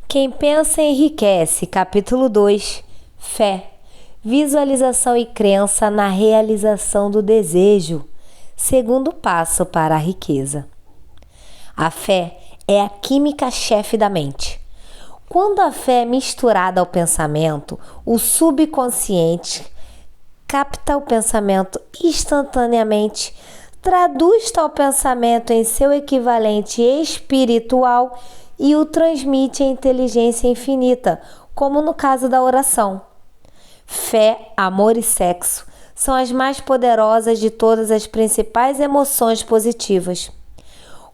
Quem pensa enriquece. Capítulo 2. Fé. Visualização e crença na realização do desejo. Segundo passo para a riqueza. A fé é a química-chefe da mente. Quando a fé é misturada ao pensamento, o subconsciente capta o pensamento instantaneamente, traduz tal pensamento em seu equivalente espiritual e o transmite à inteligência infinita, como no caso da oração. Fé, amor e sexo são as mais poderosas de todas as principais emoções positivas.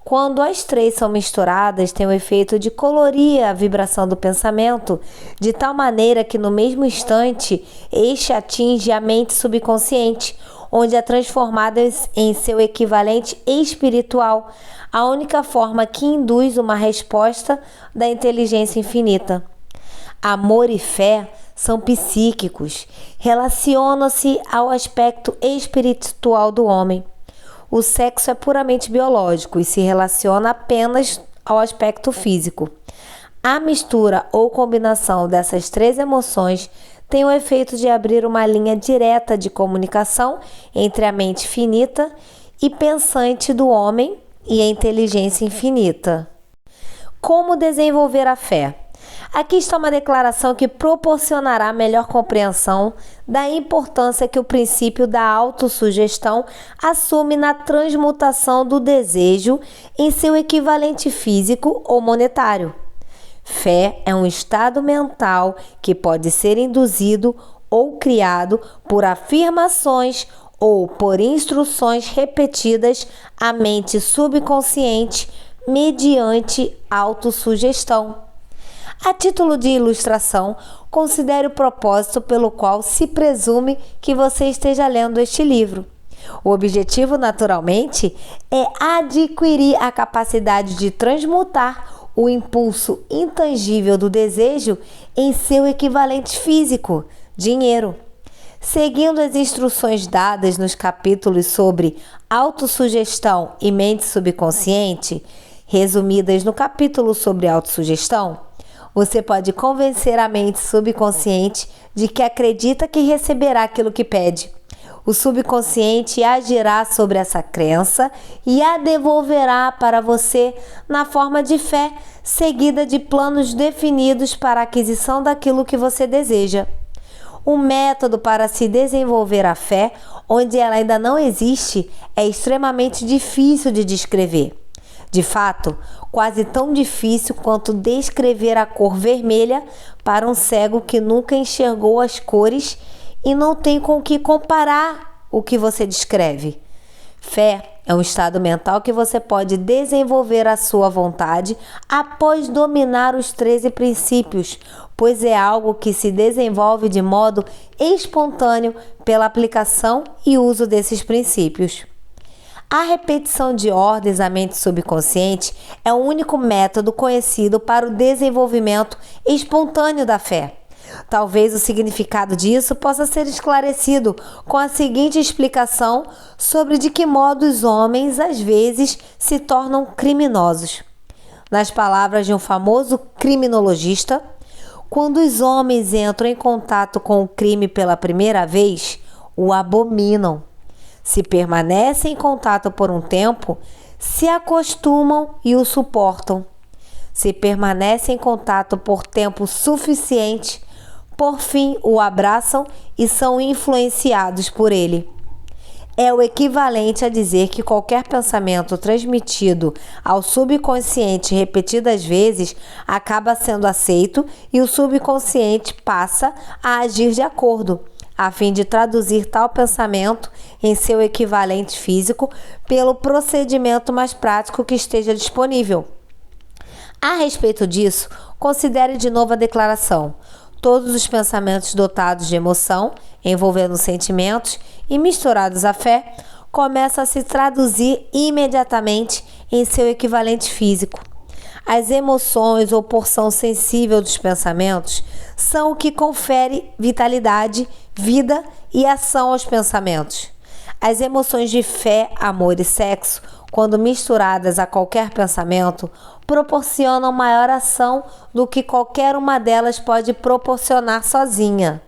Quando as três são misturadas, tem o efeito de colorir a vibração do pensamento, de tal maneira que no mesmo instante este atinge a mente subconsciente, onde é transformada em seu equivalente espiritual, a única forma que induz uma resposta da inteligência infinita. Amor e fé são psíquicos, relacionam-se ao aspecto espiritual do homem. O sexo é puramente biológico e se relaciona apenas ao aspecto físico. A mistura ou combinação dessas três emoções tem o efeito de abrir uma linha direta de comunicação entre a mente finita e pensante do homem e a inteligência infinita. Como desenvolver a fé? Aqui está uma declaração que proporcionará melhor compreensão da importância que o princípio da autossugestão assume na transmutação do desejo em seu equivalente físico ou monetário. Fé é um estado mental que pode ser induzido ou criado por afirmações ou por instruções repetidas à mente subconsciente mediante autossugestão. A título de ilustração, considere o propósito pelo qual se presume que você esteja lendo este livro. O objetivo, naturalmente, é adquirir a capacidade de transmutar o impulso intangível do desejo em seu equivalente físico, dinheiro. Seguindo as instruções dadas nos capítulos sobre autossugestão e mente subconsciente, resumidas no capítulo sobre autossugestão, você pode convencer a mente subconsciente de que acredita que receberá aquilo que pede. O subconsciente agirá sobre essa crença e a devolverá para você na forma de fé, seguida de planos definidos para a aquisição daquilo que você deseja. O método para se desenvolver a fé, onde ela ainda não existe, é extremamente difícil de descrever. De fato, quase tão difícil quanto descrever a cor vermelha para um cego que nunca enxergou as cores e não tem com que comparar o que você descreve. Fé é um estado mental que você pode desenvolver à sua vontade após dominar os 13 princípios, pois é algo que se desenvolve de modo espontâneo pela aplicação e uso desses princípios. A repetição de ordens à mente subconsciente é o único método conhecido para o desenvolvimento espontâneo da fé. Talvez o significado disso possa ser esclarecido com a seguinte explicação sobre de que modo os homens às vezes se tornam criminosos. Nas palavras de um famoso criminologista, quando os homens entram em contato com o crime pela primeira vez, o abominam. Se permanecem em contato por um tempo, se acostumam e o suportam. Se permanecem em contato por tempo suficiente, por fim o abraçam e são influenciados por ele. É o equivalente a dizer que qualquer pensamento transmitido ao subconsciente repetidas vezes acaba sendo aceito e o subconsciente passa a agir de acordo, a fim de traduzir tal pensamento em seu equivalente físico pelo procedimento mais prático que esteja disponível. A respeito disso, considere de novo a declaração. Todos os pensamentos dotados de emoção, envolvendo sentimentos e misturados à fé, começam a se traduzir imediatamente em seu equivalente físico. As emoções ou porção sensível dos pensamentos são o que confere vitalidade, vida e ação aos pensamentos. As emoções de fé, amor e sexo, quando misturadas a qualquer pensamento, proporcionam maior ação do que qualquer uma delas pode proporcionar sozinha.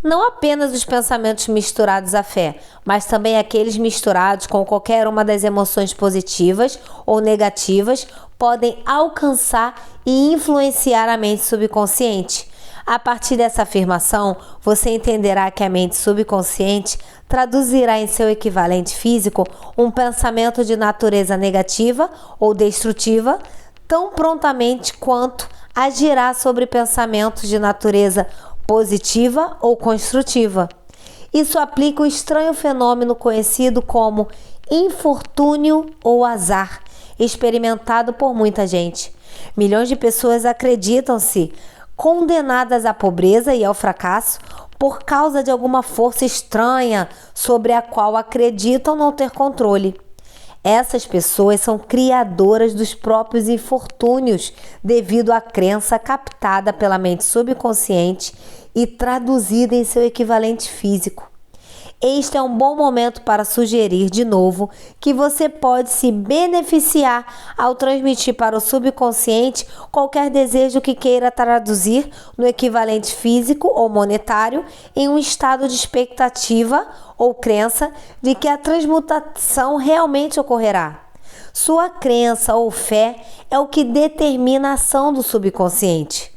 Não apenas os pensamentos misturados à fé, mas também aqueles misturados com qualquer uma das emoções positivas ou negativas podem alcançar e influenciar a mente subconsciente. A partir dessa afirmação, você entenderá que a mente subconsciente traduzirá em seu equivalente físico um pensamento de natureza negativa ou destrutiva tão prontamente quanto agirá sobre pensamentos de natureza positiva ou construtiva. Isso aplica o estranho fenômeno conhecido como infortúnio ou azar, experimentado por muita gente. Milhões de pessoas acreditam-se condenadas à pobreza e ao fracasso por causa de alguma força estranha sobre a qual acreditam não ter controle. Essas pessoas são criadoras dos próprios infortúnios devido à crença captada pela mente subconsciente e traduzida em seu equivalente físico. Este é um bom momento para sugerir de novo que você pode se beneficiar ao transmitir para o subconsciente qualquer desejo que queira traduzir no equivalente físico ou monetário em um estado de expectativa ou crença de que a transmutação realmente ocorrerá. Sua crença ou fé é o que determina a ação do subconsciente.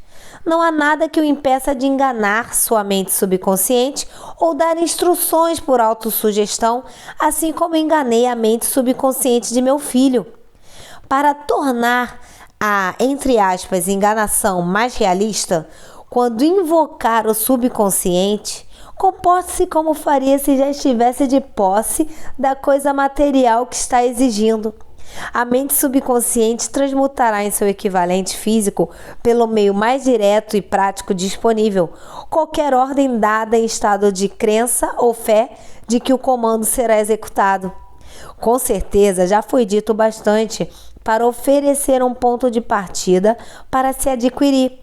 Não há nada que o impeça de enganar sua mente subconsciente ou dar instruções por autossugestão, assim como enganei a mente subconsciente de meu filho. Para tornar a, entre aspas, enganação mais realista, quando invocar o subconsciente, comporte-se como faria se já estivesse de posse da coisa material que está exigindo. A mente subconsciente transmutará em seu equivalente físico, pelo meio mais direto e prático disponível, qualquer ordem dada em estado de crença ou fé de que o comando será executado. Com certeza já foi dito bastante para oferecer um ponto de partida para se adquirir,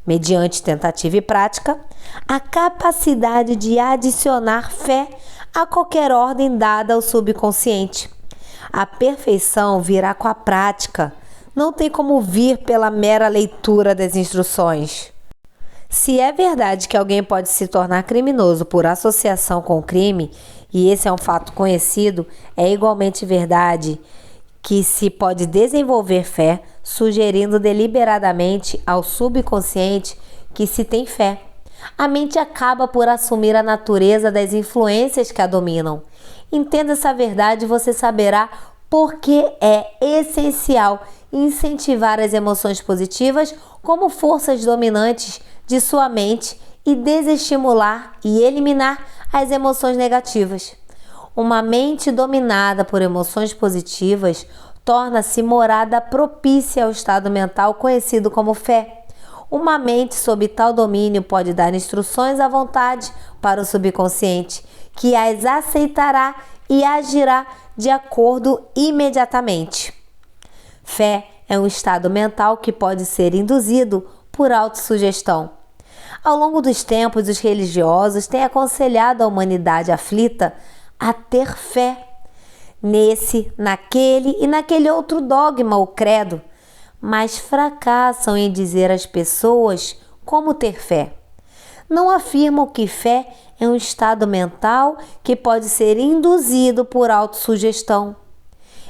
mediante tentativa e prática, a capacidade de adicionar fé a qualquer ordem dada ao subconsciente. A perfeição virá com a prática, não tem como vir pela mera leitura das instruções. Se é verdade que alguém pode se tornar criminoso por associação com o crime, e esse é um fato conhecido, é igualmente verdade que se pode desenvolver fé, sugerindo deliberadamente ao subconsciente que se tem fé. A mente acaba por assumir a natureza das influências que a dominam. Entenda essa verdade e você saberá por que é essencial incentivar as emoções positivas como forças dominantes de sua mente e desestimular e eliminar as emoções negativas. Uma mente dominada por emoções positivas torna-se morada propícia ao estado mental conhecido como fé. Uma mente sob tal domínio pode dar instruções à vontade para o subconsciente, que as aceitará e agirá de acordo imediatamente. Fé é um estado mental que pode ser induzido por autossugestão. Ao longo dos tempos, os religiosos têm aconselhado a humanidade aflita a ter fé nesse, naquele e naquele outro dogma ou credo, mas fracassam em dizer às pessoas como ter fé. Não afirmam que fé é um estado mental que pode ser induzido por autossugestão.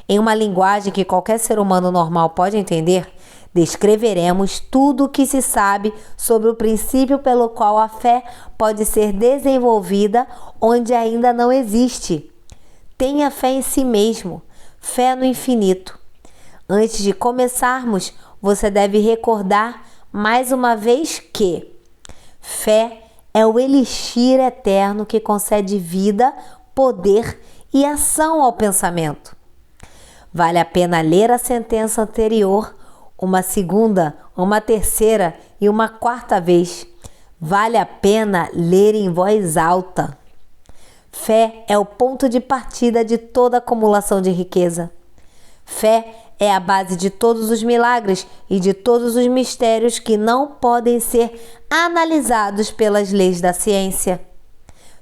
Em uma linguagem que qualquer ser humano normal pode entender, descreveremos tudo o que se sabe sobre o princípio pelo qual a fé pode ser desenvolvida onde ainda não existe. Tenha fé em si mesmo, fé no infinito. Antes de começarmos, você deve recordar mais uma vez que fé é o elixir eterno que concede vida, poder e ação ao pensamento. Vale a pena ler a sentença anterior uma segunda, uma terceira e uma quarta vez. Vale a pena ler em voz alta. Fé é o ponto de partida de toda acumulação de riqueza. Fé é a base de todos os milagres e de todos os mistérios que não podem ser analisados pelas leis da ciência.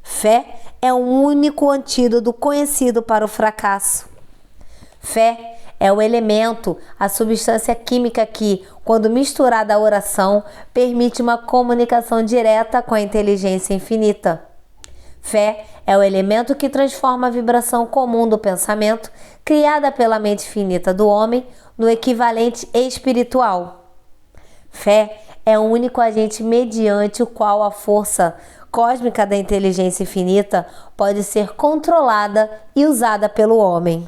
Fé é o único antídoto conhecido para o fracasso. Fé é o elemento, a substância química que, quando misturada à oração, permite uma comunicação direta com a inteligência infinita. Fé é o elemento que transforma a vibração comum do pensamento, criada pela mente finita do homem, no equivalente espiritual. Fé é o único agente mediante o qual a força cósmica da inteligência infinita pode ser controlada e usada pelo homem.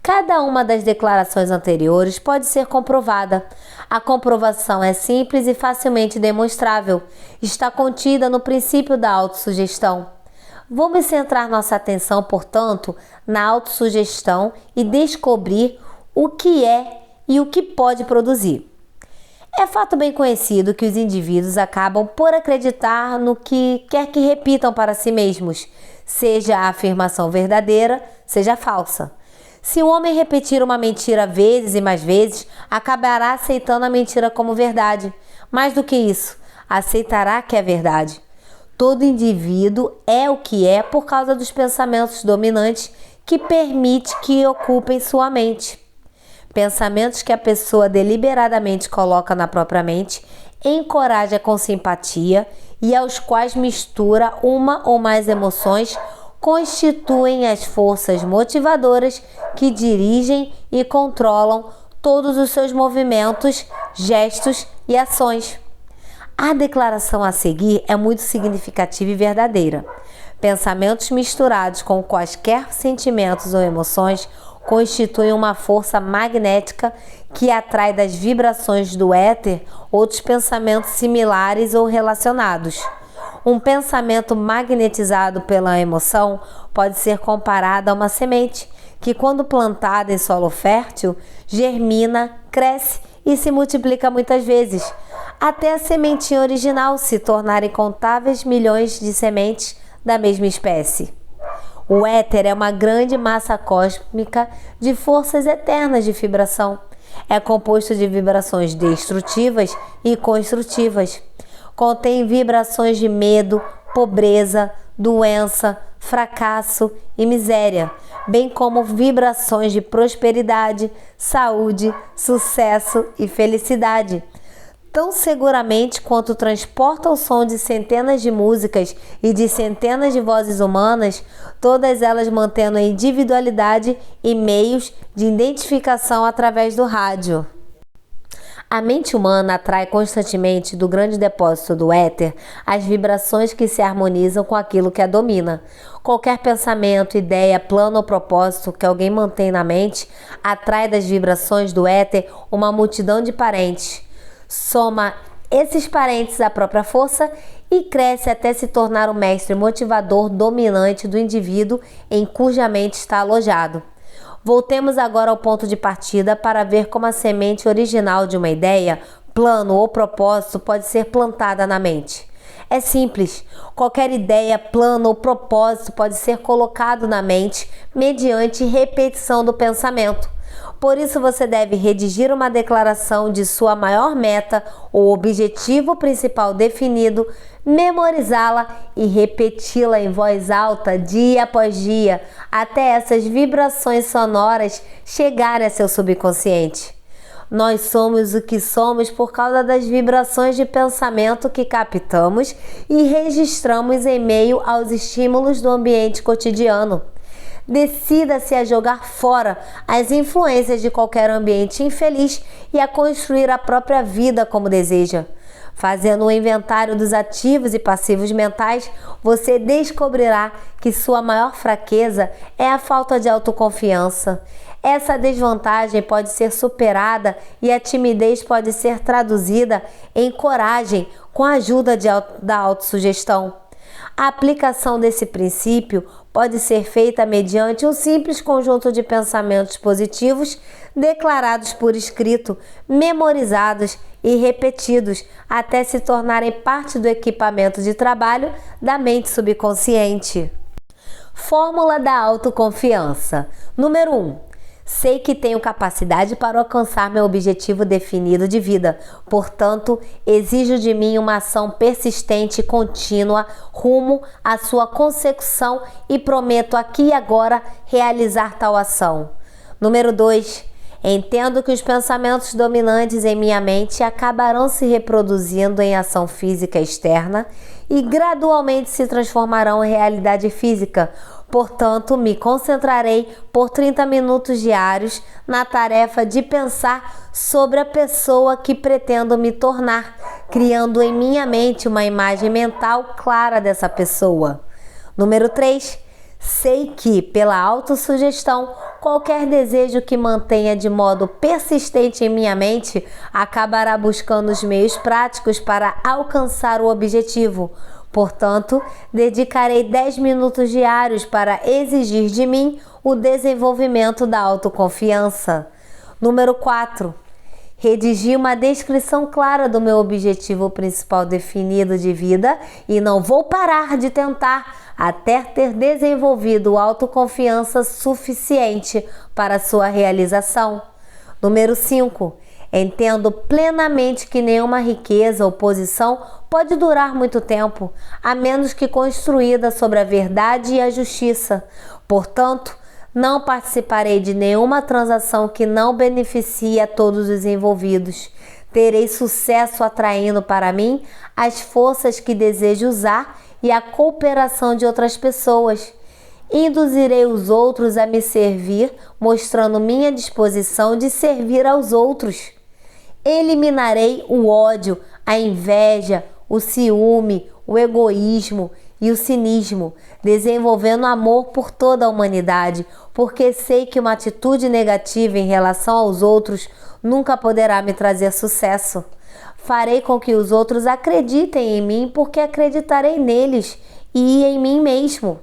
Cada uma das declarações anteriores pode ser comprovada. A comprovação é simples e facilmente demonstrável. Está contida no princípio da autossugestão. Vamos centrar nossa atenção, portanto, na autossugestão e descobrir o que é e o que pode produzir. É fato bem conhecido que os indivíduos acabam por acreditar no que quer que repitam para si mesmos, seja a afirmação verdadeira, seja falsa. Se o homem repetir uma mentira vezes e mais vezes, acabará aceitando a mentira como verdade. Mais do que isso, aceitará que é verdade. Todo indivíduo é o que é por causa dos pensamentos dominantes que permite que ocupem sua mente. Pensamentos que a pessoa deliberadamente coloca na própria mente, encoraja com simpatia e aos quais mistura uma ou mais emoções, constituem as forças motivadoras que dirigem e controlam todos os seus movimentos, gestos e ações. A declaração a seguir é muito significativa e verdadeira. Pensamentos misturados com quaisquer sentimentos ou emoções constituem uma força magnética que atrai das vibrações do éter outros pensamentos similares ou relacionados. Um pensamento magnetizado pela emoção pode ser comparado a uma semente que, quando plantada em solo fértil, germina, cresce e se multiplica muitas vezes, até a sementinha original se tornar incontáveis milhões de sementes da mesma espécie. O éter é uma grande massa cósmica de forças eternas de vibração. É composto de vibrações destrutivas e construtivas. Contém vibrações de medo, pobreza, doença, fracasso e miséria, bem como vibrações de prosperidade, saúde, sucesso e felicidade. Tão seguramente quanto transporta o som de centenas de músicas e de centenas de vozes humanas, todas elas mantendo a individualidade e meios de identificação através do rádio. A mente humana atrai constantemente do grande depósito do éter as vibrações que se harmonizam com aquilo que a domina. Qualquer pensamento, ideia, plano ou propósito que alguém mantém na mente atrai das vibrações do éter uma multidão de parentes. Soma esses parentes à própria força e cresce até se tornar o mestre motivador dominante do indivíduo em cuja mente está alojado. Voltemos agora ao ponto de partida para ver como a semente original de uma ideia, plano ou propósito pode ser plantada na mente. É simples. Qualquer ideia, plano ou propósito pode ser colocado na mente mediante repetição do pensamento. Por isso você deve redigir uma declaração de sua maior meta ou objetivo principal definido, memorizá-la e repeti-la em voz alta dia após dia, até essas vibrações sonoras chegarem a seu subconsciente. Nós somos o que somos por causa das vibrações de pensamento que captamos e registramos em meio aos estímulos do ambiente cotidiano. Decida-se a jogar fora as influências de qualquer ambiente infeliz e a construir a própria vida como deseja. Fazendo um inventário dos ativos e passivos mentais, você descobrirá que sua maior fraqueza é a falta de autoconfiança. Essa desvantagem pode ser superada e a timidez pode ser traduzida em coragem com a ajuda da autossugestão. A aplicação desse princípio pode ser feita mediante um simples conjunto de pensamentos positivos declarados por escrito, memorizados e repetidos até se tornarem parte do equipamento de trabalho da mente subconsciente. Fórmula da autoconfiança. Número 1. Sei que tenho capacidade para alcançar meu objetivo definido de vida. Portanto, exijo de mim uma ação persistente e contínua rumo à sua consecução e prometo aqui e agora realizar tal ação. Número 2. Entendo que os pensamentos dominantes em minha mente acabarão se reproduzindo em ação física externa e gradualmente se transformarão em realidade física. Portanto, me concentrarei por 30 minutos diários na tarefa de pensar sobre a pessoa que pretendo me tornar, criando em minha mente uma imagem mental clara dessa pessoa. Número 3. Sei que, pela autossugestão, qualquer desejo que mantenha de modo persistente em minha mente acabará buscando os meios práticos para alcançar o objetivo. Portanto, dedicarei 10 minutos diários para exigir de mim o desenvolvimento da autoconfiança. Número 4. Redigi uma descrição clara do meu objetivo principal definido de vida e não vou parar de tentar até ter desenvolvido autoconfiança suficiente para sua realização. Número 5. Entendo plenamente que nenhuma riqueza ou posição pode durar muito tempo, a menos que construída sobre a verdade e a justiça. Portanto, não participarei de nenhuma transação que não beneficie a todos os envolvidos. Terei sucesso atraindo para mim as forças que desejo usar e a cooperação de outras pessoas. Induzirei os outros a me servir, mostrando minha disposição de servir aos outros. Eliminarei o ódio, a inveja, o ciúme, o egoísmo e o cinismo, desenvolvendo amor por toda a humanidade, porque sei que uma atitude negativa em relação aos outros nunca poderá me trazer sucesso. Farei com que os outros acreditem em mim porque acreditarei neles e em mim mesmo.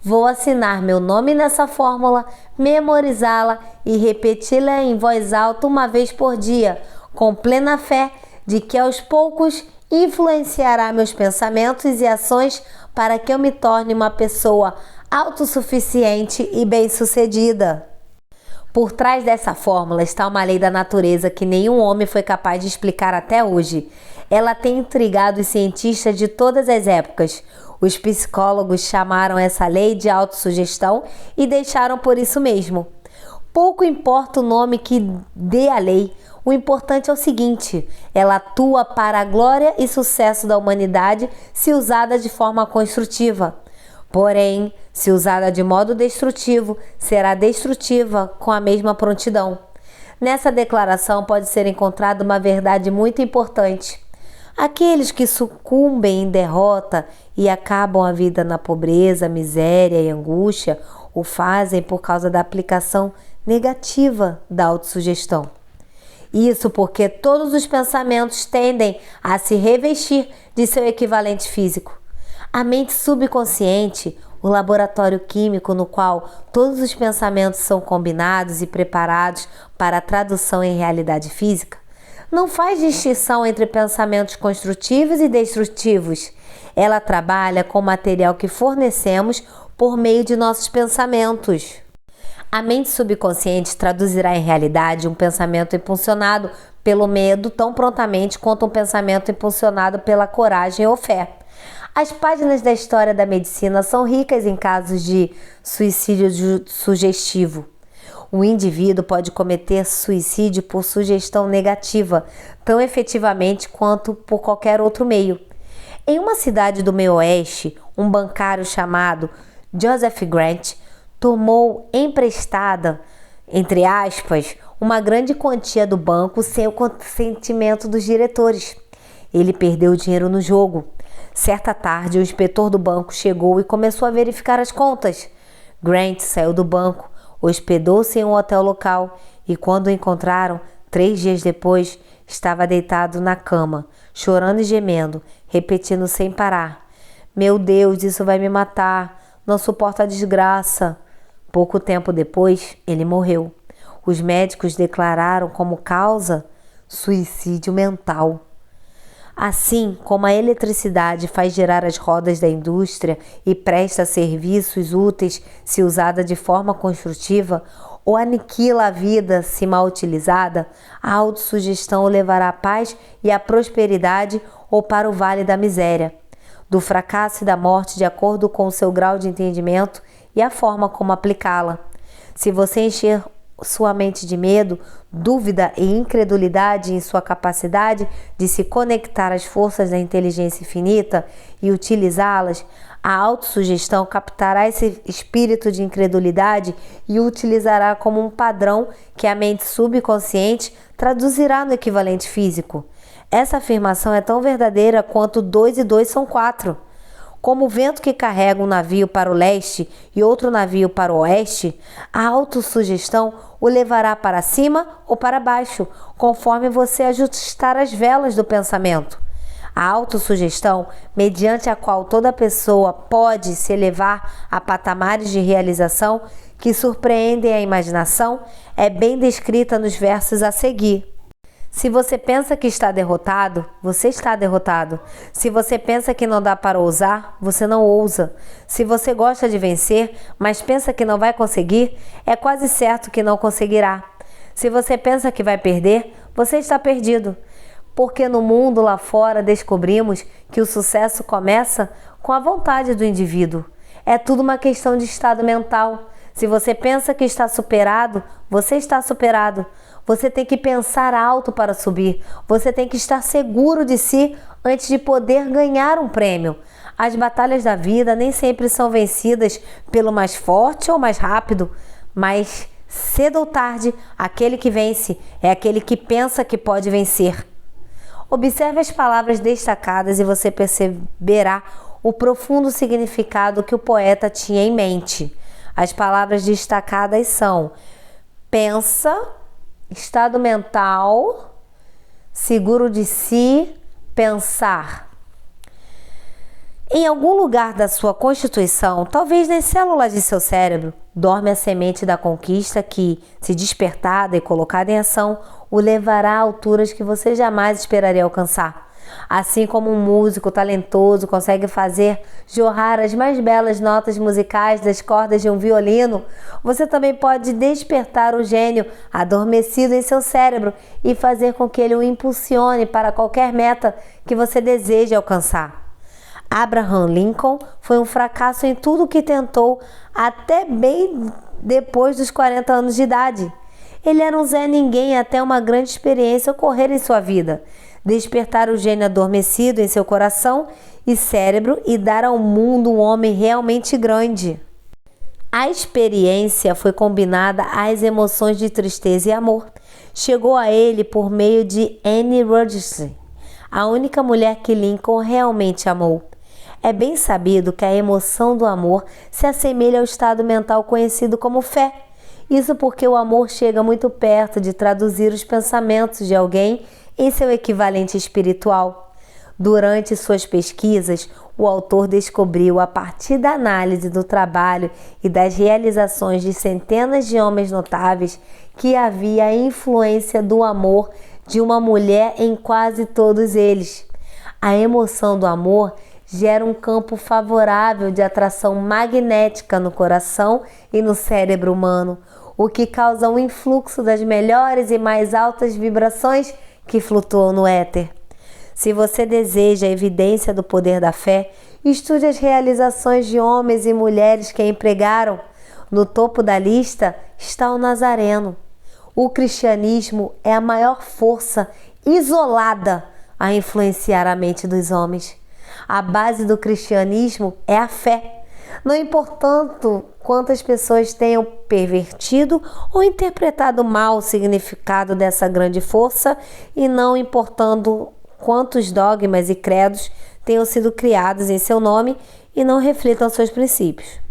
Vou assinar meu nome nessa fórmula, memorizá-la e repeti-la em voz alta uma vez por dia, com plena fé de que aos poucos influenciará meus pensamentos e ações para que eu me torne uma pessoa autossuficiente e bem-sucedida. Por trás dessa fórmula está uma lei da natureza que nenhum homem foi capaz de explicar até hoje. Ela tem intrigado os cientistas de todas as épocas. Os psicólogos chamaram essa lei de autossugestão e deixaram por isso mesmo. Pouco importa o nome que dê a lei, o importante é o seguinte: ela atua para a glória e sucesso da humanidade se usada de forma construtiva. Porém, se usada de modo destrutivo, será destrutiva com a mesma prontidão. Nessa declaração pode ser encontrada uma verdade muito importante. Aqueles que sucumbem em derrota e acabam a vida na pobreza, miséria e angústia, o fazem por causa da aplicação negativa da autossugestão. Isso porque todos os pensamentos tendem a se revestir de seu equivalente físico. A mente subconsciente, o laboratório químico no qual todos os pensamentos são combinados e preparados para a tradução em realidade física, não faz distinção entre pensamentos construtivos e destrutivos. Ela trabalha com o material que fornecemos por meio de nossos pensamentos. A mente subconsciente traduzirá em realidade um pensamento impulsionado pelo medo tão prontamente quanto um pensamento impulsionado pela coragem ou fé. As páginas da história da medicina são ricas em casos de suicídio sugestivo. O indivíduo pode cometer suicídio por sugestão negativa, tão efetivamente quanto por qualquer outro meio. Em uma cidade do meio oeste, um bancário chamado Joseph Grant tomou emprestada, entre aspas, uma grande quantia do banco sem o consentimento dos diretores. Ele perdeu o dinheiro no jogo. Certa tarde, o inspetor do banco chegou e começou a verificar as contas. Grant saiu do banco, hospedou-se em um hotel local e, quando o encontraram, 3 dias depois, estava deitado na cama, chorando e gemendo, repetindo sem parar: "Meu Deus, isso vai me matar. Não suporto a desgraça." Pouco tempo depois, ele morreu. Os médicos declararam como causa suicídio mental. Assim como a eletricidade faz girar as rodas da indústria e presta serviços úteis se usada de forma construtiva, ou aniquila a vida se mal utilizada, a autossugestão o levará à paz e à prosperidade ou para o vale da miséria, do fracasso e da morte de acordo com o seu grau de entendimento e a forma como aplicá-la. Se você encher sua mente de medo, dúvida e incredulidade em sua capacidade de se conectar às forças da inteligência infinita e utilizá-las, a autossugestão captará esse espírito de incredulidade e o utilizará como um padrão que a mente subconsciente traduzirá no equivalente físico. Essa afirmação é tão verdadeira quanto 2 e 2 são 4. Como o vento que carrega um navio para o leste e outro navio para o oeste, a autossugestão o levará para cima ou para baixo, conforme você ajustar as velas do pensamento. A autossugestão, mediante a qual toda pessoa pode se elevar a patamares de realização que surpreendem a imaginação, é bem descrita nos versos a seguir. Se você pensa que está derrotado, você está derrotado. Se você pensa que não dá para ousar, você não ousa. Se você gosta de vencer, mas pensa que não vai conseguir, é quase certo que não conseguirá. Se você pensa que vai perder, você está perdido. Porque no mundo lá fora descobrimos que o sucesso começa com a vontade do indivíduo. É tudo uma questão de estado mental. Se você pensa que está superado, você está superado. Você tem que pensar alto para subir. Você tem que estar seguro de si antes de poder ganhar um prêmio. As batalhas da vida nem sempre são vencidas pelo mais forte ou mais rápido, mas cedo ou tarde, aquele que vence é aquele que pensa que pode vencer. Observe as palavras destacadas e você perceberá o profundo significado que o poeta tinha em mente. As palavras destacadas são: pensa, estado mental, seguro de si, pensar. Em algum lugar da sua constituição, talvez nas células de seu cérebro, dorme a semente da conquista que, se despertada e colocada em ação, o levará a alturas que você jamais esperaria alcançar. Assim como um músico talentoso consegue fazer jorrar as mais belas notas musicais das cordas de um violino, você também pode despertar o gênio adormecido em seu cérebro e fazer com que ele o impulsione para qualquer meta que você deseje alcançar. Abraham Lincoln foi um fracasso em tudo o que tentou até bem depois dos 40 anos de idade. Ele era um Zé Ninguém até uma grande experiência ocorrer em sua vida, despertar o gênio adormecido em seu coração e cérebro e dar ao mundo um homem realmente grande. A experiência foi combinada às emoções de tristeza e amor. Chegou a ele por meio de Anne Rutherford, a única mulher que Lincoln realmente amou. É bem sabido que a emoção do amor se assemelha ao estado mental conhecido como fé. Isso porque o amor chega muito perto de traduzir os pensamentos de alguém em seu equivalente espiritual. Durante suas pesquisas, o autor descobriu, a partir da análise do trabalho e das realizações de centenas de homens notáveis, que havia a influência do amor de uma mulher em quase todos eles. A emoção do amor gera um campo favorável de atração magnética no coração e no cérebro humano, o que causa um influxo das melhores e mais altas vibrações que flutuam no éter. Se você deseja a evidência do poder da fé, estude as realizações de homens e mulheres que a empregaram. No topo da lista está o Nazareno. O cristianismo é a maior força isolada a influenciar a mente dos homens. A base do cristianismo é a fé. Não importando quantas pessoas tenham pervertido ou interpretado mal o significado dessa grande força e não importando quantos dogmas e credos tenham sido criados em seu nome e não reflitam seus princípios.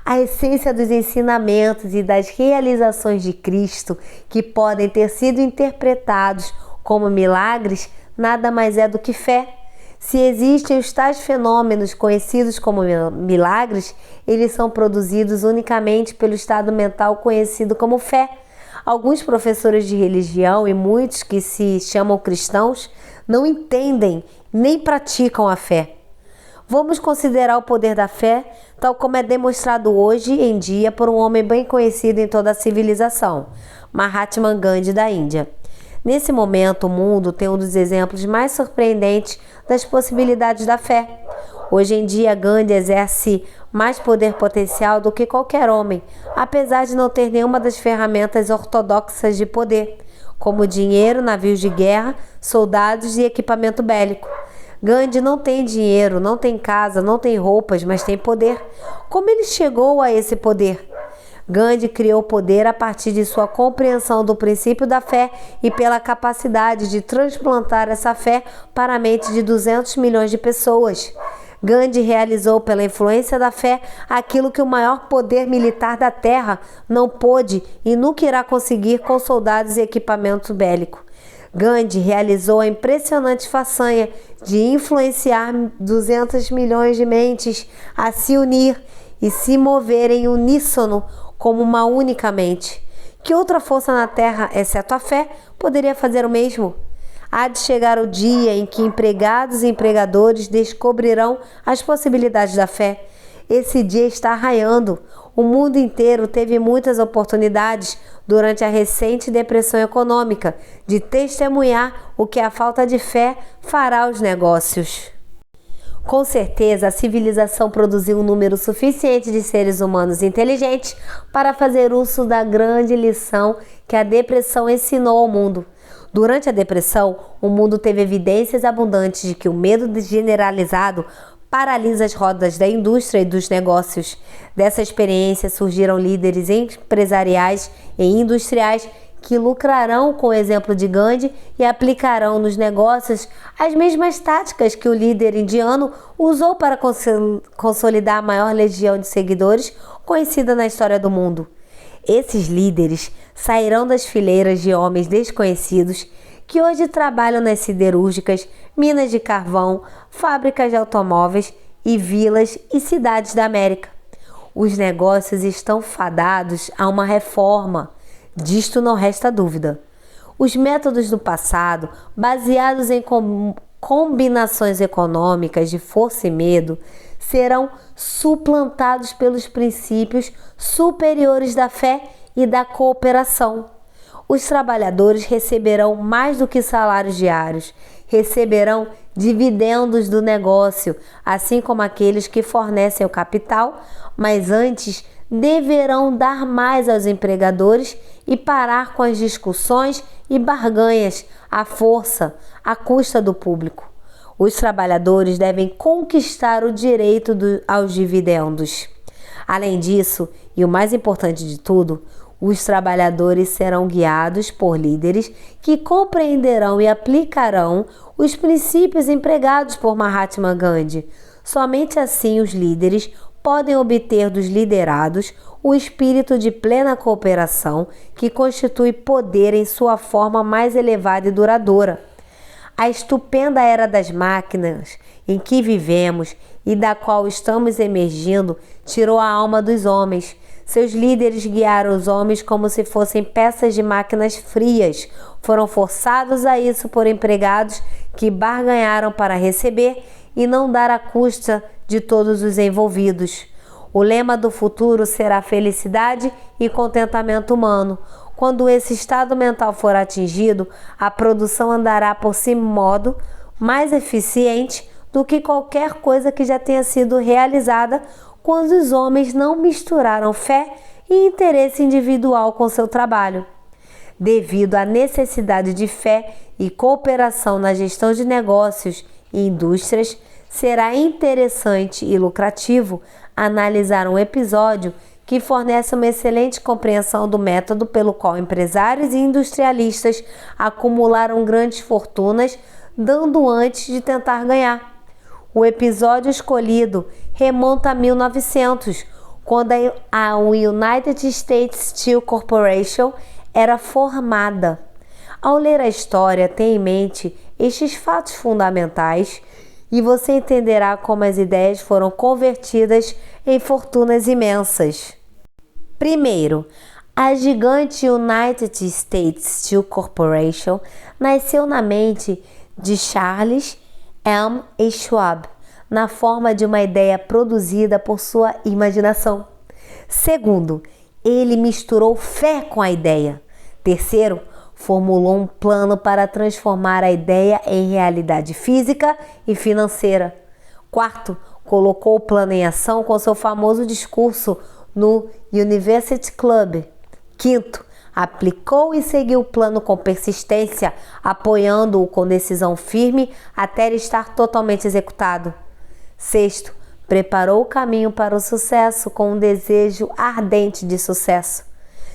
A essência dos ensinamentos e das realizações de Cristo, que podem ter sido interpretados como milagres, nada mais é do que fé. Se existem os tais fenômenos conhecidos como milagres, eles são produzidos unicamente pelo estado mental conhecido como fé. Alguns professores de religião e muitos que se chamam cristãos não entendem nem praticam a fé. Vamos considerar o poder da fé, tal como é demonstrado hoje em dia por um homem bem conhecido em toda a civilização, Mahatma Gandhi da Índia. Nesse momento, o mundo tem um dos exemplos mais surpreendentes das possibilidades da fé. Hoje em dia, Gandhi exerce mais poder potencial do que qualquer homem, apesar de não ter nenhuma das ferramentas ortodoxas de poder, como dinheiro, navios de guerra, soldados e equipamento bélico. Gandhi não tem dinheiro, não tem casa, não tem roupas, mas tem poder. Como ele chegou a esse poder? Gandhi criou poder a partir de sua compreensão do princípio da fé e pela capacidade de transplantar essa fé para a mente de 200 milhões de pessoas. Gandhi realizou pela influência da fé aquilo que o maior poder militar da Terra não pôde e nunca irá conseguir com soldados e equipamento bélico. Gandhi realizou a impressionante façanha de influenciar 200 milhões de mentes a se unir e se mover em uníssono como uma única mente. Que outra força na Terra, exceto a fé, poderia fazer o mesmo? Há de chegar o dia em que empregados e empregadores descobrirão as possibilidades da fé. Esse dia está raiando. O mundo inteiro teve muitas oportunidades durante a recente depressão econômica de testemunhar o que a falta de fé fará aos negócios. Com certeza, a civilização produziu um número suficiente de seres humanos inteligentes para fazer uso da grande lição que a depressão ensinou ao mundo. Durante a depressão, o mundo teve evidências abundantes de que o medo generalizado paralisa as rodas da indústria e dos negócios. Dessa experiência surgiram líderes empresariais e industriais que lucrarão com o exemplo de Gandhi e aplicarão nos negócios as mesmas táticas que o líder indiano usou para consolidar a maior legião de seguidores conhecida na história do mundo. Esses líderes sairão das fileiras de homens desconhecidos que hoje trabalham nas siderúrgicas, minas de carvão, fábricas de automóveis e vilas e cidades da América. Os negócios estão fadados a uma reforma. Disto não resta dúvida. Os métodos do passado, baseados em combinações econômicas de força e medo, serão suplantados pelos princípios superiores da fé e da cooperação. Os trabalhadores receberão mais do que salários diários, receberão dividendos do negócio, assim como aqueles que fornecem o capital, mas antes deverão dar mais aos empregadores e parar com as discussões e barganhas à força, à custa do público. Os trabalhadores devem conquistar o direito aos dividendos. Além disso, e o mais importante de tudo, os trabalhadores serão guiados por líderes que compreenderão e aplicarão os princípios empregados por Mahatma Gandhi. Somente assim os líderes podem obter dos liderados o espírito de plena cooperação que constitui poder em sua forma mais elevada e duradoura. A estupenda era das máquinas em que vivemos e da qual estamos emergindo tirou a alma dos homens. Seus líderes guiaram os homens como se fossem peças de máquinas frias. Foram forçados a isso por empregados que barganharam para receber e não dar à custa de todos os envolvidos. O lema do futuro será felicidade e contentamento humano. Quando esse estado mental for atingido, a produção andará por si modo mais eficiente do que qualquer coisa que já tenha sido realizada quando os homens não misturaram fé e interesse individual com seu trabalho. Devido à necessidade de fé e cooperação na gestão de negócios e indústrias, será interessante e lucrativo analisar um episódio que fornece uma excelente compreensão do método pelo qual empresários e industrialistas acumularam grandes fortunas, dando antes de tentar ganhar. O episódio escolhido remonta a 1900, quando a United States Steel Corporation era formada. Ao ler a história, tenha em mente estes fatos fundamentais e você entenderá como as ideias foram convertidas em fortunas imensas. Primeiro, a gigante United States Steel Corporation nasceu na mente de Charles M. Schwab, na forma de uma ideia produzida por sua imaginação. Segundo, ele misturou fé com a ideia. Terceiro, formulou um plano para transformar a ideia em realidade física e financeira. Quarto, colocou o plano em ação com seu famoso discurso no University Club. Quinto, aplicou e seguiu o plano com persistência, apoiando-o com decisão firme até ele estar totalmente executado. Sexto, preparou o caminho para o sucesso com um desejo ardente de sucesso.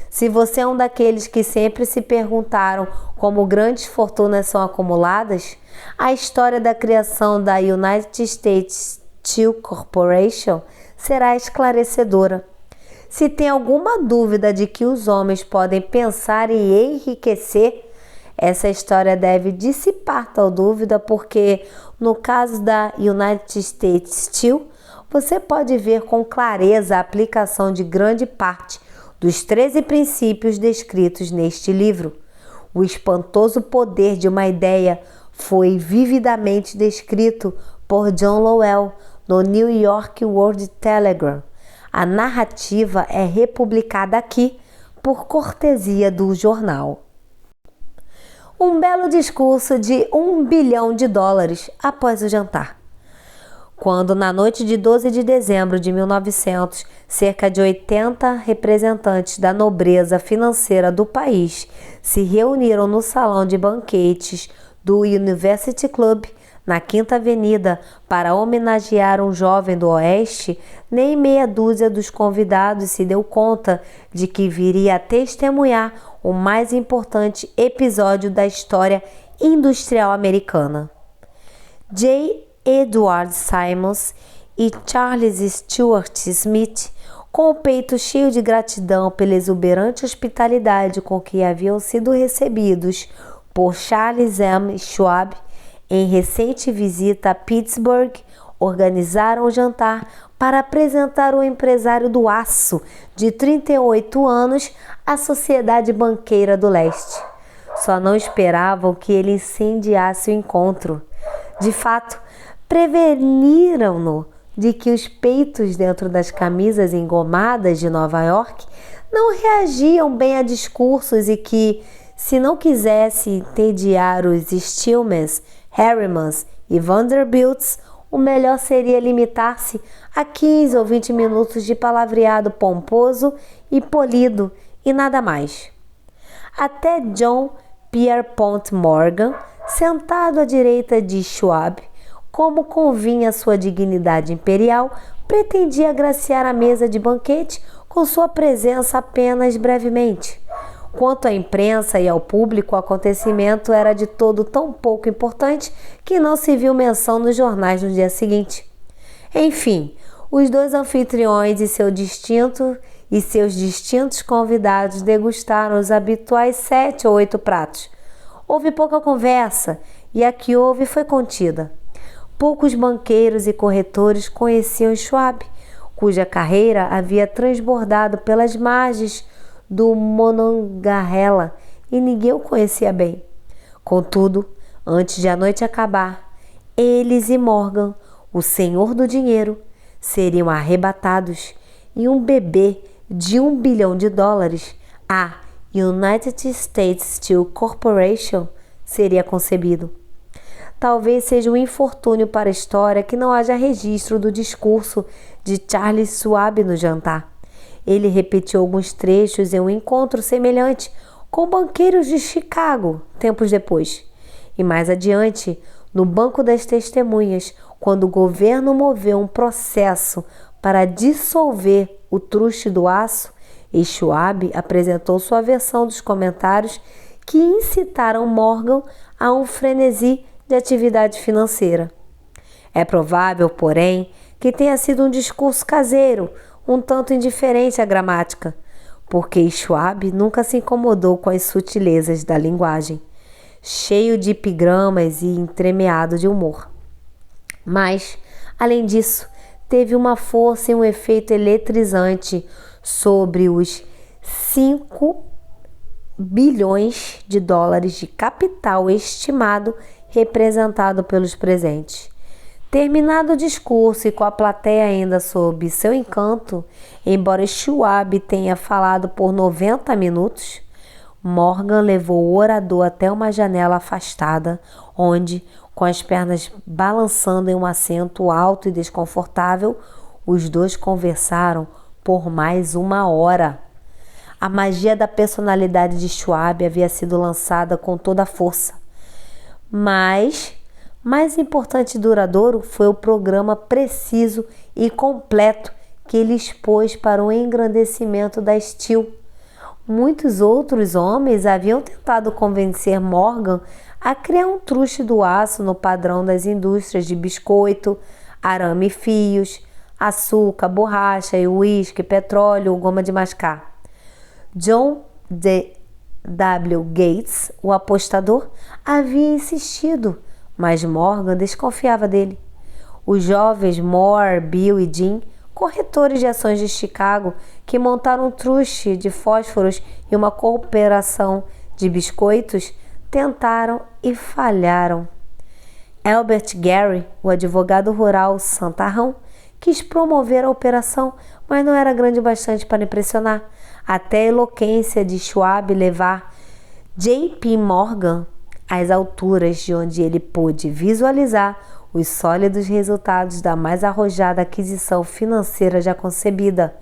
Se você é um daqueles que sempre se perguntaram como grandes fortunas são acumuladas, a história da criação da United States Steel Corporation será esclarecedora. Se tem alguma dúvida de que os homens podem pensar em enriquecer, essa história deve dissipar tal dúvida, porque no caso da United States Steel, você pode ver com clareza a aplicação de grande parte dos 13 princípios descritos neste livro. O espantoso poder de uma ideia foi vividamente descrito por John Lowell no New York World Telegram. A narrativa é republicada aqui por cortesia do jornal. Um belo discurso de $1 bilhão após o jantar. Quando, na noite de 12 de dezembro de 1900, cerca de 80 representantes da nobreza financeira do país se reuniram no salão de banquetes do University Club, na Quinta Avenida, para homenagear um jovem do Oeste, nem meia dúzia dos convidados se deu conta de que viria a testemunhar o mais importante episódio da história industrial americana. J. Edward Simons e Charles Stuart Smith, com o peito cheio de gratidão pela exuberante hospitalidade com que haviam sido recebidos por Charles M. Schwab em recente visita a Pittsburgh, organizaram o jantar para apresentar o empresário do aço de 38 anos à Sociedade Banqueira do Leste. Só não esperavam que ele incendiasse o encontro. De fato, preveniram-no de que os peitos dentro das camisas engomadas de Nova York não reagiam bem a discursos e que, se não quisesse entediar os Stillmans, Harrimans e Vanderbilts, o melhor seria limitar-se a 15 ou 20 minutos de palavreado pomposo e polido e nada mais. Até John Pierpont Morgan, sentado à direita de Schwab, como convinha à sua dignidade imperial, pretendia agraciar a mesa de banquete com sua presença apenas brevemente. Quanto à imprensa e ao público, o acontecimento era de todo tão pouco importante que não se viu menção nos jornais no dia seguinte. Enfim, os dois anfitriões e seus distintos convidados degustaram os habituais 7 ou 8 pratos. Houve pouca conversa e a que houve foi contida. Poucos banqueiros e corretores conheciam Schwab, cuja carreira havia transbordado pelas margens do Monongahela e ninguém o conhecia bem. Contudo, antes de a noite acabar, eles e Morgan, o senhor do dinheiro, seriam arrebatados e um bebê de $1 bilhão, a United States Steel Corporation, seria concebido. Talvez seja um infortúnio para a história que não haja registro do discurso de Charles Schwab no jantar. Ele repetiu alguns trechos em um encontro semelhante com banqueiros de Chicago, tempos depois. E mais adiante, no banco das testemunhas, quando o governo moveu um processo para dissolver o truste do aço, e Schwab apresentou sua versão dos comentários que incitaram Morgan a um frenesi de atividade financeira. É provável, porém, que tenha sido um discurso caseiro, um tanto indiferente à gramática, porque Schwab nunca se incomodou com as sutilezas da linguagem, cheio de epigramas e entremeado de humor. Mas, além disso, teve uma força e um efeito eletrizante sobre os $5 bilhões de capital estimado representado pelos presentes. Terminado o discurso e com a plateia ainda sob seu encanto, embora Schwab tenha falado por 90 minutos, Morgan levou o orador até uma janela afastada, onde, com as pernas balançando em um assento alto e desconfortável, os dois conversaram por mais 1 hora. A magia da personalidade de Schwab havia sido lançada com toda a força. Mas, mais importante e duradouro foi o programa preciso e completo que ele expôs para o engrandecimento da Steel. Muitos outros homens haviam tentado convencer Morgan a criar um truste do aço no padrão das indústrias de biscoito, arame e fios, açúcar, borracha, uísque, petróleo ou goma de mascar. John W. Gates, o apostador, havia insistido, mas Morgan desconfiava dele. Os jovens Moore, Bill e Jim, corretores de ações de Chicago, que montaram um truste de fósforos e uma cooperação de biscoitos, tentaram e falharam. Albert Gary, o advogado rural santarrão, quis promover a operação, mas não era grande bastante para impressionar, até a eloquência de Schwab levar J.P. Morgan às alturas de onde ele pôde visualizar os sólidos resultados da mais arrojada aquisição financeira já concebida.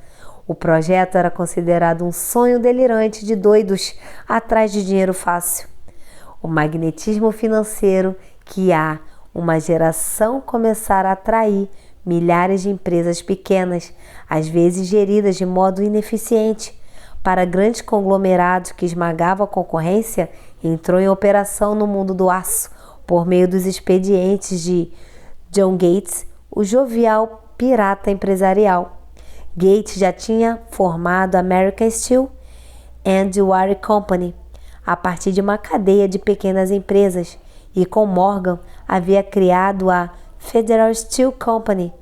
O projeto era considerado um sonho delirante de doidos atrás de dinheiro fácil. O magnetismo financeiro que há uma geração começara a atrair milhares de empresas pequenas, às vezes geridas de modo ineficiente, para grandes conglomerados que esmagavam a concorrência, entrou em operação no mundo do aço, por meio dos expedientes de John Gates, o jovial pirata empresarial. Gates já tinha formado a American Steel and Wire Company, a partir de uma cadeia de pequenas empresas, e com Morgan havia criado a Federal Steel Company.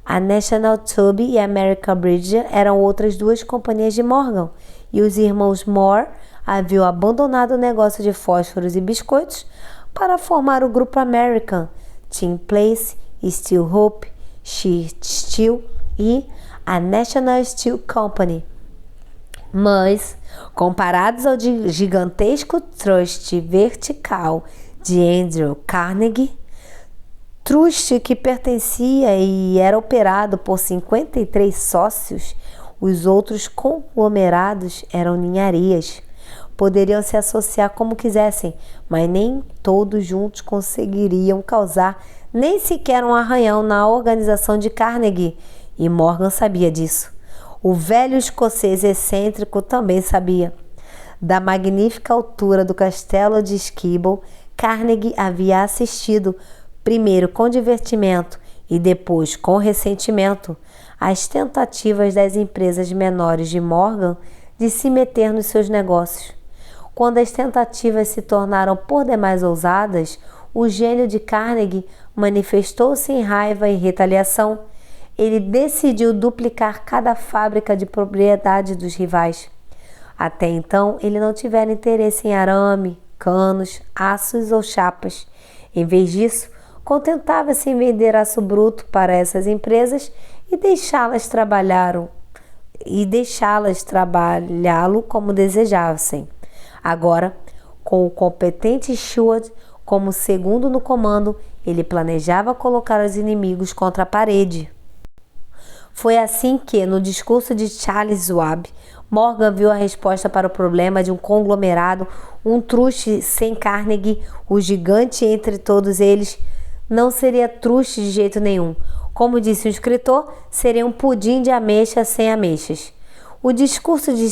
A National Tube e a American Bridge eram outras duas companhias de Morgan, e os irmãos Moore haviam abandonado o negócio de fósforos e biscoitos para formar o grupo American, Team Place, Steel Hope, Sheet Steel e a National Steel Company. Mas, comparados ao gigantesco trust vertical de Andrew Carnegie, truste que pertencia e era operado por 53 sócios, os outros conglomerados eram ninharias. Poderiam se associar como quisessem, mas nem todos juntos conseguiriam causar nem sequer um arranhão na organização de Carnegie, e Morgan sabia disso. O velho escocês excêntrico também sabia. Da magnífica altura do castelo de Skible, Carnegie havia assistido, primeiro com divertimento e depois com ressentimento, às tentativas das empresas menores de Morgan de se meter nos seus negócios. Quando as tentativas se tornaram por demais ousadas, o gênio de Carnegie manifestou-se em raiva e retaliação. Ele decidiu duplicar cada fábrica de propriedade dos rivais. Até então, ele não tivera interesse em arame, canos, aços ou chapas. Em vez disso, contentava-se em vender aço bruto para essas empresas e deixá-las trabalhá-lo como desejassem. Agora, com o competente Stewart como segundo no comando, ele planejava colocar os inimigos contra a parede. Foi assim que, no discurso de Charles Schwab, Morgan viu a resposta para o problema de um conglomerado, um truste sem Carnegie, o gigante entre todos eles. Não seria truste de jeito nenhum. Como disse o escritor, seria um pudim de ameixa sem ameixas. O discurso de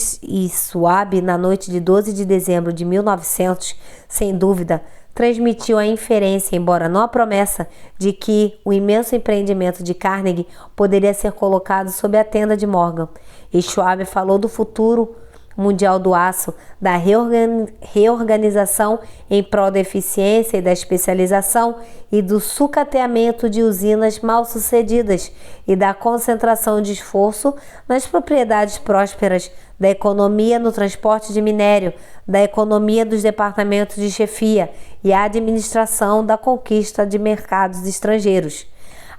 Schwab na noite de 12 de dezembro de 1900, sem dúvida, transmitiu a inferência, embora não a promessa, de que o imenso empreendimento de Carnegie poderia ser colocado sob a tenda de Morgan. E Schwab falou do futuro mundial do aço, da reorganização em prol da eficiência e da especialização e do sucateamento de usinas mal-sucedidas e da concentração de esforço nas propriedades prósperas da economia no transporte de minério, da economia dos departamentos de chefia e a administração da conquista de mercados estrangeiros.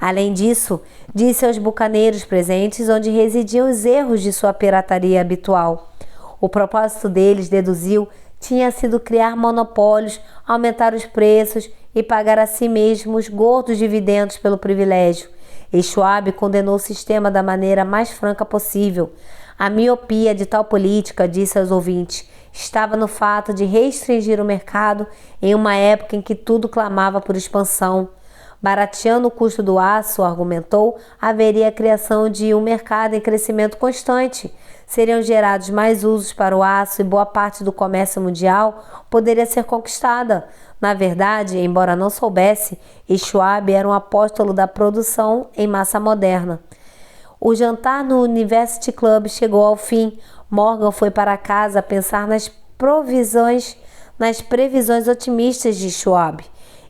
Além disso, disse aos bucaneiros presentes onde residiam os erros de sua pirataria habitual. O propósito deles, deduziu, tinha sido criar monopólios, aumentar os preços e pagar a si mesmos gordos dividendos pelo privilégio. E Schwab condenou o sistema da maneira mais franca possível. A miopia de tal política, disse aos ouvintes, estava no fato de restringir o mercado em uma época em que tudo clamava por expansão. Barateando o custo do aço, argumentou, haveria a criação de um mercado em crescimento constante. Seriam gerados mais usos para o aço e boa parte do comércio mundial poderia ser conquistada. Na verdade, embora não soubesse, Schwab era um apóstolo da produção em massa moderna. O jantar no University Club chegou ao fim. Morgan foi para casa pensar nas previsões otimistas de Schwab.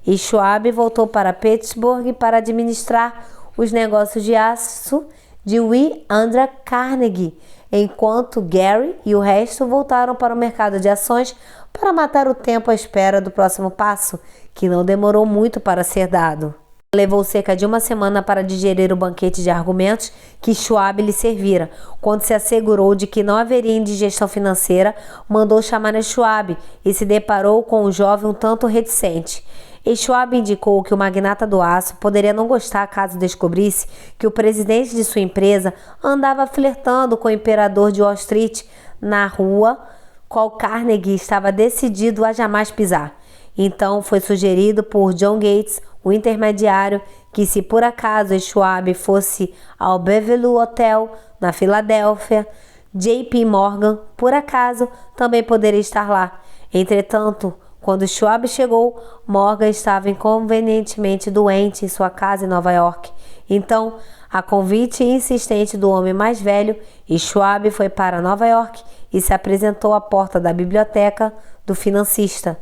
E Schwab voltou para Pittsburgh para administrar os negócios de aço de W. Andrew Carnegie, enquanto Gary e o resto voltaram para o mercado de ações para matar o tempo à espera do próximo passo, que não demorou muito para ser dado. Levou cerca de uma semana para digerir o banquete de argumentos que Schwab lhe servira. Quando se assegurou de que não haveria indigestão financeira, mandou chamar a Schwab e se deparou com um jovem um tanto reticente. E Schwab indicou que o magnata do aço poderia não gostar caso descobrisse que o presidente de sua empresa andava flertando com o imperador de Wall Street na rua, qual Carnegie estava decidido a jamais pisar. Então foi sugerido por John Gates, o intermediário, que se por acaso Schwab fosse ao Beverly Hotel, na Filadélfia, J.P. Morgan, por acaso, também poderia estar lá. Entretanto, quando Schwab chegou, Morgan estava inconvenientemente doente em sua casa em Nova York. Então, a convite insistente do homem mais velho, Schwab foi para Nova York e se apresentou à porta da biblioteca do financista.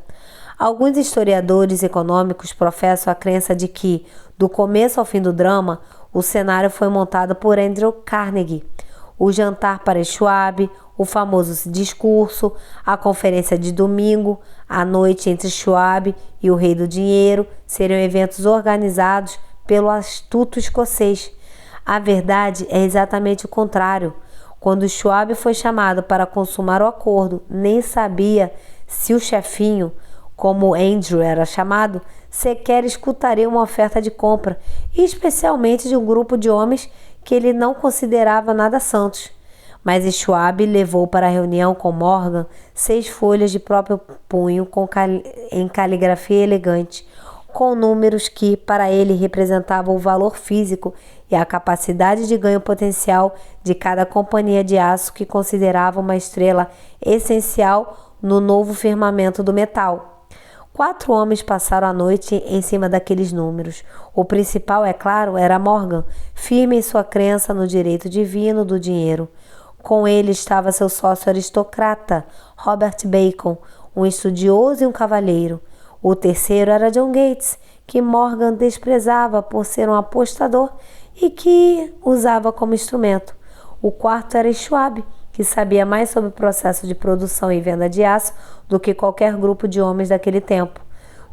Alguns historiadores econômicos professam a crença de que, do começo ao fim do drama, o cenário foi montado por Andrew Carnegie. O jantar para Schwab, o famoso discurso, a conferência de domingo, a noite entre Schwab e o rei do dinheiro seriam eventos organizados pelo astuto escocês. A verdade é exatamente o contrário. Quando Schwab foi chamado para consumar o acordo, nem sabia se o chefinho, como Andrew era chamado, sequer escutaria uma oferta de compra, e especialmente de um grupo de homens que ele não considerava nada santos. Mas Schwab levou para a reunião com Morgan 6 folhas de próprio punho em caligrafia elegante, com números que, para ele, representavam o valor físico e a capacidade de ganho potencial de cada companhia de aço que considerava uma estrela essencial no novo firmamento do metal. 4 homens passaram a noite em cima daqueles números. O principal, é claro, era Morgan, firme em sua crença no direito divino do dinheiro. Com ele estava seu sócio aristocrata, Robert Bacon, um estudioso e um cavalheiro. O terceiro era John Gates, que Morgan desprezava por ser um apostador e que usava como instrumento. O quarto era Schwab, que sabia mais sobre o processo de produção e venda de aço do que qualquer grupo de homens daquele tempo.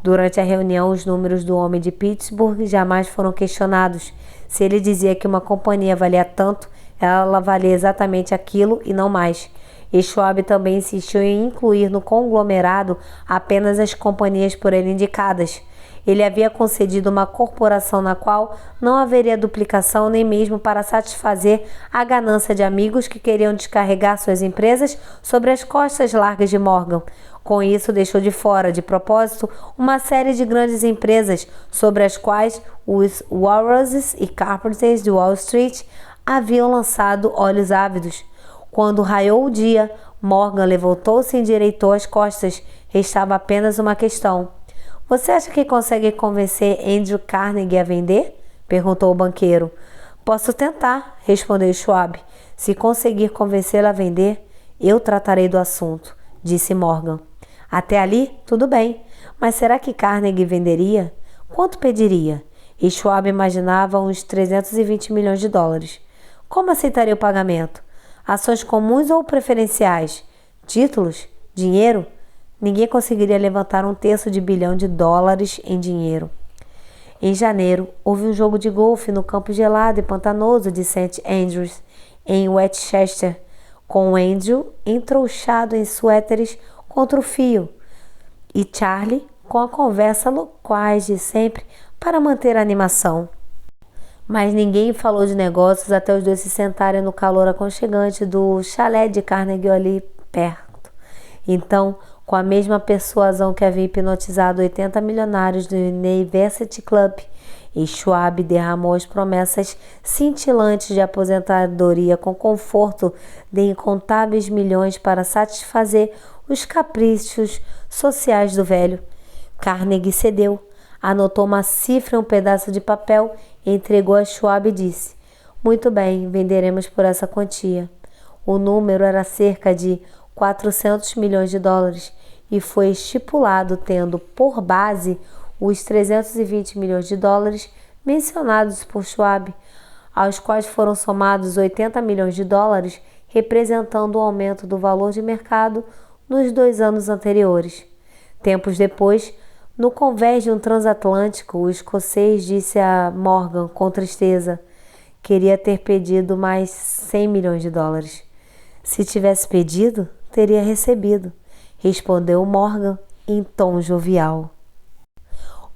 Durante a reunião, os números do homem de Pittsburgh jamais foram questionados. Se ele dizia que uma companhia valia tanto, ela valia exatamente aquilo e não mais. E Schwab também insistiu em incluir no conglomerado apenas as companhias por ele indicadas. Ele havia concedido uma corporação na qual não haveria duplicação nem mesmo para satisfazer a ganância de amigos que queriam descarregar suas empresas sobre as costas largas de Morgan. Com isso, deixou de fora, de propósito, uma série de grandes empresas sobre as quais os Walruses e Carpenters de Wall Street haviam lançado olhos ávidos. Quando raiou o dia, Morgan levantou-se e endireitou as costas. Restava apenas uma questão. Você acha que consegue convencer Andrew Carnegie a vender? Perguntou o banqueiro. Posso tentar, respondeu Schwab. Se conseguir convencê-lo a vender, eu tratarei do assunto, disse Morgan. Até ali, tudo bem. Mas será que Carnegie venderia? Quanto pediria? E Schwab imaginava uns 320 milhões de dólares. Como aceitaria o pagamento? Ações comuns ou preferenciais? Títulos? Dinheiro? Ninguém conseguiria levantar $1/3 bilhão em dinheiro. Em janeiro, houve um jogo de golfe no campo gelado e pantanoso de St. Andrews, em Westchester, com Andrew entrouxado em suéteres contra o fio e Charlie com a conversa loquaz de sempre para manter a animação. Mas ninguém falou de negócios até os dois se sentarem no calor aconchegante do chalé de Carnegie ali perto. Então, com a mesma persuasão que havia hipnotizado 80 milionários do University Club, e Schwab derramou as promessas cintilantes de aposentadoria com conforto de incontáveis milhões para satisfazer os caprichos sociais do velho. Carnegie cedeu, anotou uma cifra em um pedaço de papel, entregou a Schwab e disse: "Muito bem, venderemos por essa quantia." O número era cerca de $400 milhões e foi estipulado tendo por base os $320 milhões mencionados por Schwab, aos quais foram somados $80 milhões, representando o aumento do valor de mercado nos 2 anos anteriores. Tempos depois, no convés de um transatlântico, o escocês disse a Morgan com tristeza: "Queria ter pedido mais $100 milhões. Se tivesse pedido, teria recebido", respondeu Morgan em tom jovial.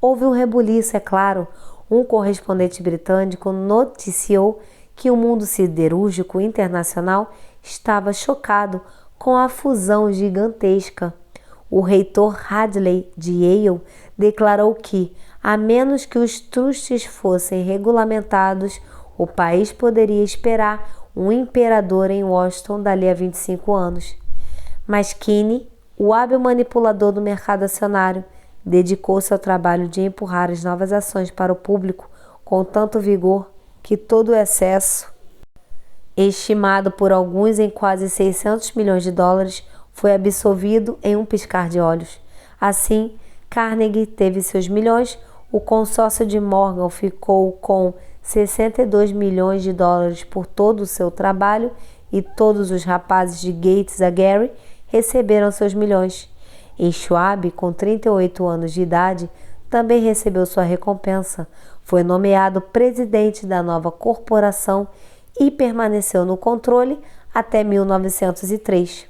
Houve um rebuliço, é claro. Um correspondente britânico noticiou que o mundo siderúrgico internacional estava chocado com a fusão gigantesca. O reitor Hadley de Yale declarou que, a menos que os trustes fossem regulamentados, o país poderia esperar um imperador em Washington dali a 25 anos. Mas Kinney, o hábil manipulador do mercado acionário, dedicou-se ao trabalho de empurrar as novas ações para o público com tanto vigor que todo o excesso, estimado por alguns em quase $600 milhões, foi absolvido em um piscar de olhos. Assim, Carnegie teve seus milhões, o consórcio de Morgan ficou com $62 milhões por todo o seu trabalho e todos os rapazes de Gates a Gary receberam seus milhões. E Schwab, com 38 anos de idade, também recebeu sua recompensa. Foi nomeado presidente da nova corporação e permaneceu no controle até 1903.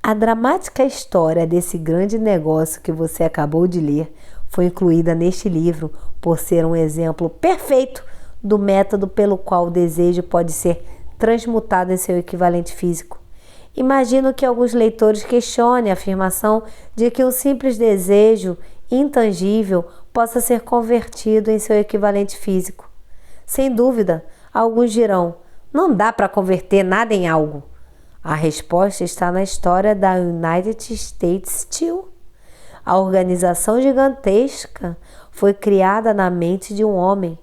A dramática história desse grande negócio que você acabou de ler foi incluída neste livro por ser um exemplo perfeito do método pelo qual o desejo pode ser transmutado em seu equivalente físico. Imagino que alguns leitores questionem a afirmação de que um simples desejo intangível possa ser convertido em seu equivalente físico. Sem dúvida, alguns dirão: não dá para converter nada em algo. A resposta está na história da United States Steel. A organização gigantesca foi criada na mente de um homem.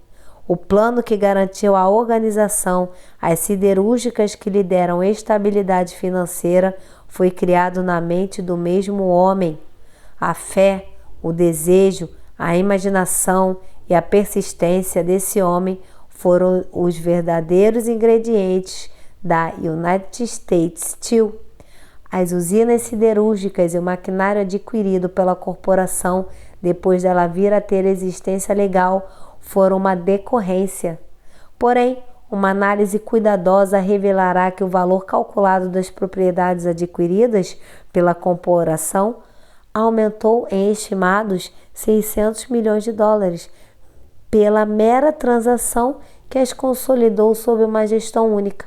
O plano que garantiu à organização as siderúrgicas que lhe deram estabilidade financeira foi criado na mente do mesmo homem. A fé, o desejo, a imaginação e a persistência desse homem foram os verdadeiros ingredientes da United States Steel. As usinas siderúrgicas e o maquinário adquirido pela corporação depois dela vir a ter existência legal foram uma decorrência. Porém, uma análise cuidadosa revelará que o valor calculado das propriedades adquiridas pela corporação aumentou em estimados $600 milhões pela mera transação que as consolidou sob uma gestão única.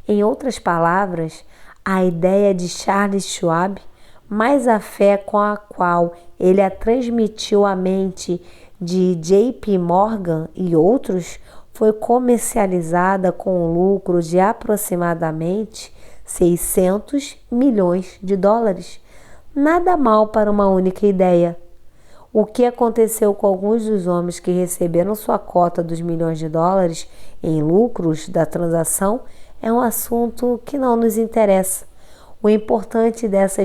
Em outras palavras, a ideia de Charles Schwab, mais a fé com a qual ele a transmitiu à mente de J.P. Morgan e outros, foi comercializada com um lucro de aproximadamente $600 milhões. Nada mal para uma única ideia. O que aconteceu com alguns dos homens que receberam sua cota dos milhões de dólares em lucros da transação é um assunto que não nos interessa. O importante dessa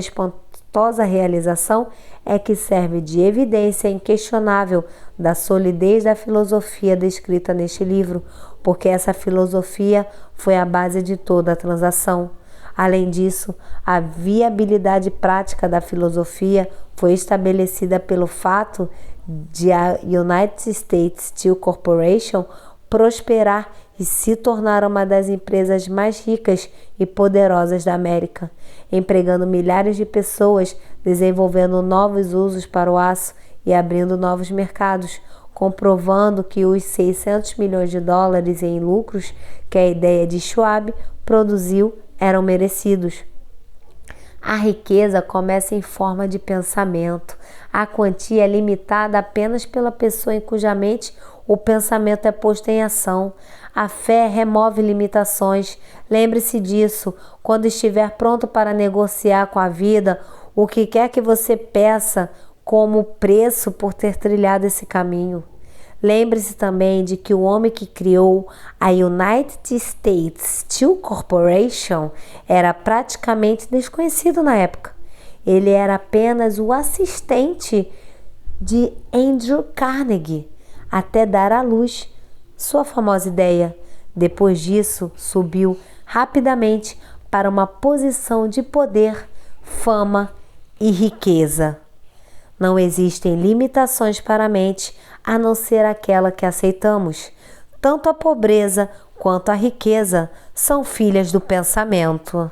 custosa realização é que serve de evidência inquestionável da solidez da filosofia descrita neste livro, porque essa filosofia foi a base de toda a transação. Além disso, a viabilidade prática da filosofia foi estabelecida pelo fato de a United States Steel Corporation prosperar e se tornar uma das empresas mais ricas e poderosas da América, empregando milhares de pessoas, desenvolvendo novos usos para o aço e abrindo novos mercados, comprovando que os 600 milhões de dólares em lucros que a ideia de Schwab produziu eram merecidos. A riqueza começa em forma de pensamento. A quantia é limitada apenas pela pessoa em cuja mente o pensamento é posto em ação. A fé remove limitações. Lembre-se disso. Quando estiver pronto para negociar com a vida, o que quer que você peça como preço por ter trilhado esse caminho. Lembre-se também de que o homem que criou a United States Steel Corporation era praticamente desconhecido na época. Ele era apenas o assistente de Andrew Carnegie até dar à luz sua famosa ideia. Depois disso, subiu rapidamente para uma posição de poder, fama e riqueza. Não existem limitações para a mente a não ser aquela que aceitamos. Tanto a pobreza quanto a riqueza são filhas do pensamento.